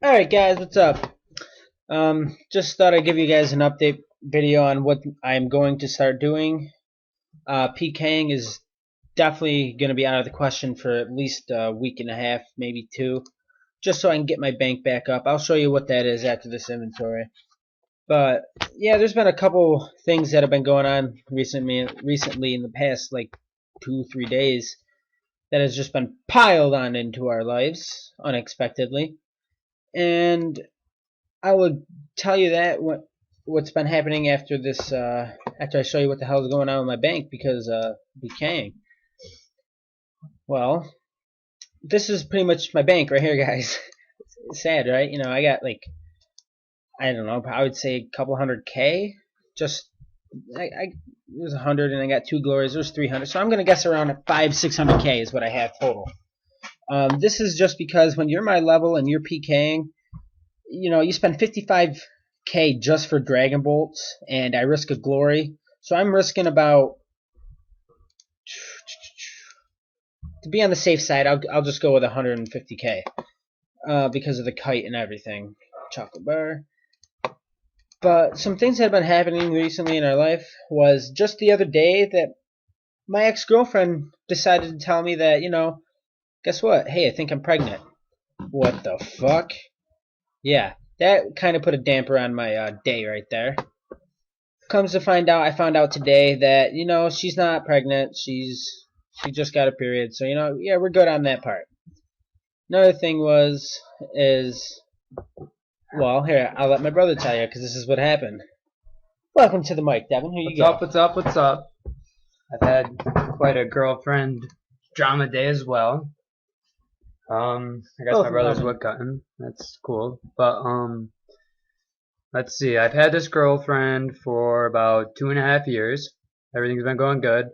Alright guys, what's up? Just thought I'd give you guys an update video on what I'm going to start doing. PKing is definitely going to be out of the question for at least a week and a half, maybe two, just so I can get my bank back up. I'll show you what that is after this inventory. But yeah, there's been a couple things that have been going on recently in the past like 2-3 days that has just been piled on into our lives unexpectedly. And I would tell you that what's been happening after this after I show you what the hell is going on with my bank because decaying. Well, this is pretty much my bank right here, guys. It's sad, right? You know, I got like I don't know, I would say a couple hundred K. Just I there's 100 and I got two glories. There's 300, so I'm gonna guess around 500-600K is what I have total. This is just because when you're my level and you're PKing, you know, you spend 55K just for Dragon Bolts, and I risk a glory. So I'm risking about, to be on the safe side, I'll just go with 150K because of the kite and everything. Chocolate bar. But some things that have been happening recently in our life was just the other day that my ex-girlfriend decided to tell me that, you know, guess what? Hey, I think I'm pregnant. What the fuck? Yeah, that kind of put a damper on my day right there. Comes to find out, I found out today that, you know, she's not pregnant. She just got a period. So, you know, yeah, we're good on that part. Another thing is, well, here, I'll let my brother tell you because this is what happened. Welcome to the mic, Devin. Here you What's go. up, what's up, what's up? I've had quite a girlfriend drama day as well. I guess my brother's woodcutting. That's cool. But, let's see. I've had this girlfriend for about 2.5 years. Everything's been going good.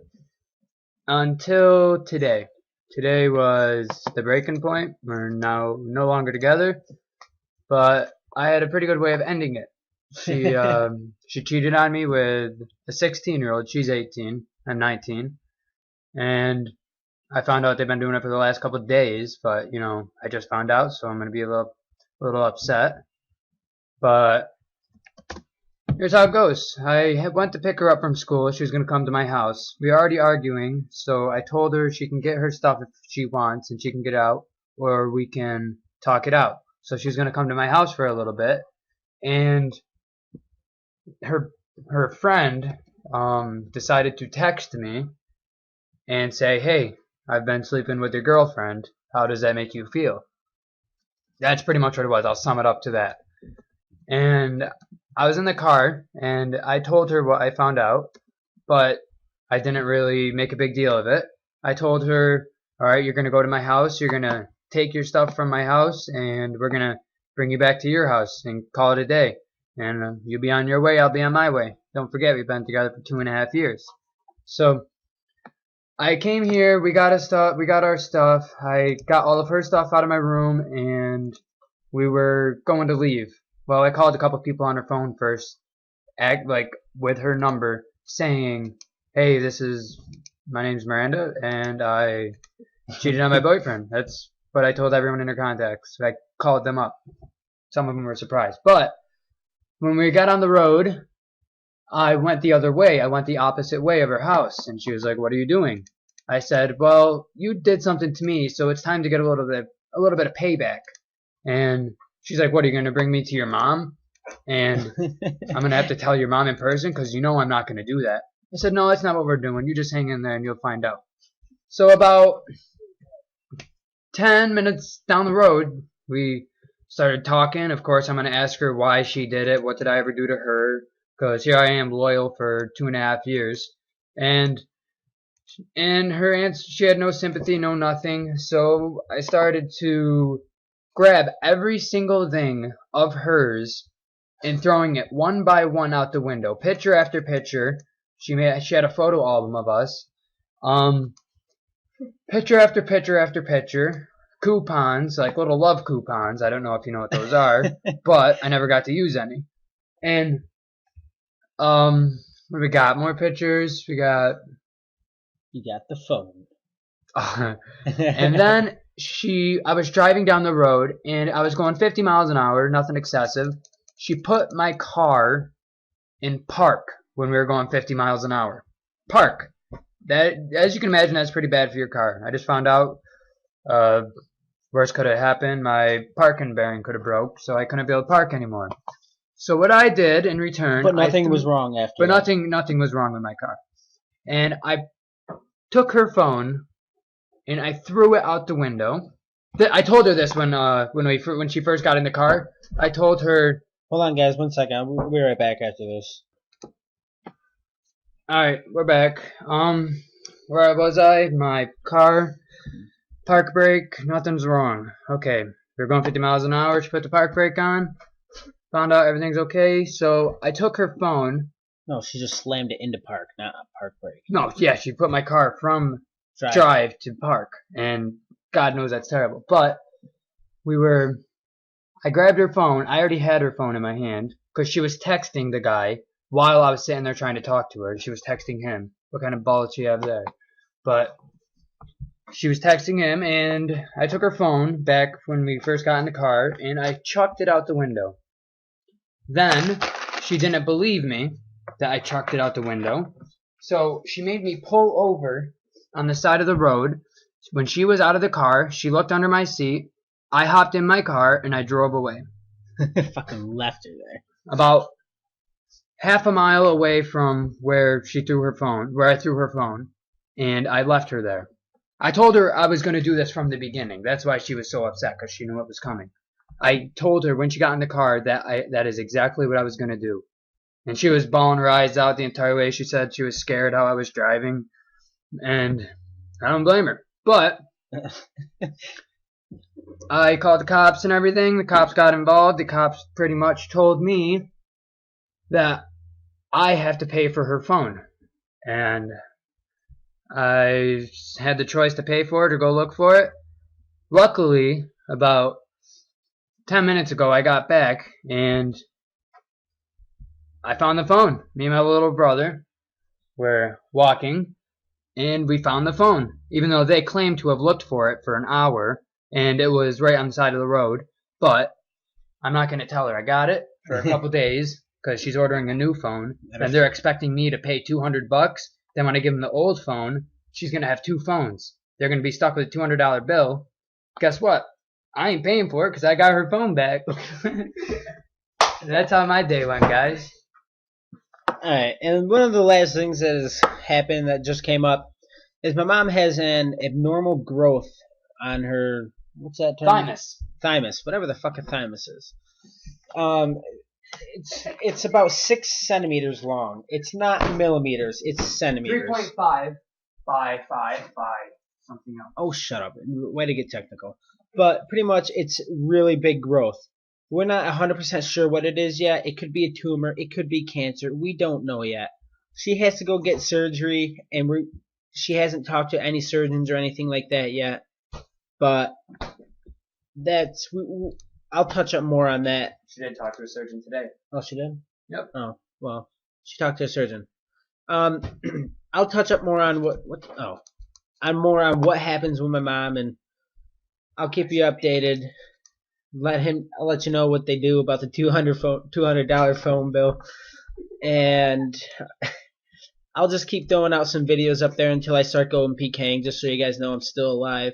Until today. Today was the breaking point. We're now no longer together. But I had a pretty good way of ending it. She cheated on me with a 16-year-old. She's 18. I'm 19. And I found out they've been doing it for the last couple of days, but you know, I just found out, so I'm gonna be a little upset. But here's how it goes. I went to pick her up from school. She was gonna come to my house. We were already arguing, so I told her she can get her stuff if she wants, and she can get out, or we can talk it out. So she's gonna come to my house for a little bit, and her friend decided to text me and say, "Hey, I've been sleeping with your girlfriend. How does that make you feel?" That's pretty much what it was. I'll sum it up to that. And I was in the car, and I told her what I found out, but I didn't really make a big deal of it. I told her, all right, you're going to go to my house, you're going to take your stuff from my house, and we're going to bring you back to your house and call it a day. And you'll be on your way, I'll be on my way. Don't forget, we've been together for 2.5 years. So I came here, we got our stuff. I got all of her stuff out of my room, and we were going to leave. Well, I called a couple people on her phone first, with her number, saying, "Hey, my name's Miranda, and I cheated on my boyfriend." That's what I told everyone in her contacts. I called them up. Some of them were surprised. But when we got on the road, I went the other way. I went the opposite way of her house. And she was like, "What are you doing?" I said, "Well, you did something to me, so it's time to get a little bit of payback." And she's like, "What, are you going to bring me to your mom? And I'm going to have to tell your mom in person because you know I'm not going to do that." I said, "No, that's not what we're doing. You just hang in there and you'll find out." So about 10 minutes down the road, we started talking. Of course, I'm going to ask her why she did it. What did I ever do to her? Because here I am loyal for 2.5 years. And in her answer, she had no sympathy, no nothing. So I started to grab every single thing of hers and throwing it one by one out the window, picture after picture. She had a photo album of us. Picture after picture after picture. Coupons, like little love coupons. I don't know if you know what those are, but I never got to use any. And what we got? More pictures. We got You got the phone. and then I was driving down the road and I was going 50 miles an hour, nothing excessive. She put my car in park when we were going 50 miles an hour. Park. That, as you can imagine, that's pretty bad for your car. I just found out, worst could have happened. My parking bearing could have broke, so I couldn't be able to park anymore. So what I did in return, But nothing was wrong after. but that. nothing was wrong with my car. And I took her phone and I threw it out the window. I told her this when she first got in the car. I told her, Hold on, guys. 1 second. We'll be right back after this. "All right, we're back. Where was I? My car, park brake, nothing's wrong. Okay, we're going 50 miles an hour. She put the park brake on. Found out everything's okay. So I took her phone. No, she just slammed it into park, not a park brake. No, yeah, she put my car from drive to park, and God knows that's terrible. But I grabbed her phone. I already had her phone in my hand because she was texting the guy while I was sitting there trying to talk to her. She was texting him. What kind of balls she have there? But she was texting him, and I took her phone back when we first got in the car, and I chucked it out the window. Then she didn't believe me that I chucked it out the window, so she made me pull over on the side of the road. When she was out of the car, she looked under my seat. I hopped in my car and I drove away. Fucking left her there. About half a mile away from where I threw her phone, and I left her there. I told her I was going to do this from the beginning. That's why she was so upset, because she knew it was coming. I told her when she got in the car that is exactly what I was going to do. And she was bawling her eyes out the entire way. She said she was scared how I was driving, and I don't blame her. But I called the cops and everything. The cops got involved. The cops pretty much told me that I have to pay for her phone. And I had the choice to pay for it or go look for it. Luckily, about 10 minutes ago, I got back and I found the phone. Me and my little brother were walking and we found the phone. Even though they claimed to have looked for it for an hour and it was right on the side of the road. But I'm not going to tell her I got it for a couple days because she's ordering a new phone and they're expecting me to pay $200. Then when I give them the old phone, she's going to have two phones. They're going to be stuck with a $200 bill. Guess what? I ain't paying for it because I got her phone back. That's how my day went, guys. Alright, and one of the last things that has happened that just came up is my mom has an abnormal growth on her, what's that term? Thymus. Thymus, whatever the fuck a thymus is. It's about 6 centimeters long. It's not millimeters, it's centimeters. 3.5 by 5 by something else. Oh, shut up. Way to get technical. But pretty much it's really big growth. We're not 100% sure what it is yet. It could be a tumor. It could be cancer. We don't know yet. She has to go get surgery, and she hasn't talked to any surgeons or anything like that yet. But I'll touch up more on that. She did talk to a surgeon today. Oh, she did? Yep. Oh, well, she talked to a surgeon. I'll touch up more on on what happens with my mom, and I'll keep you updated. I'll let you know what they do about the $200 phone bill, and I'll just keep throwing out some videos up there until I start going PKing, just so you guys know I'm still alive.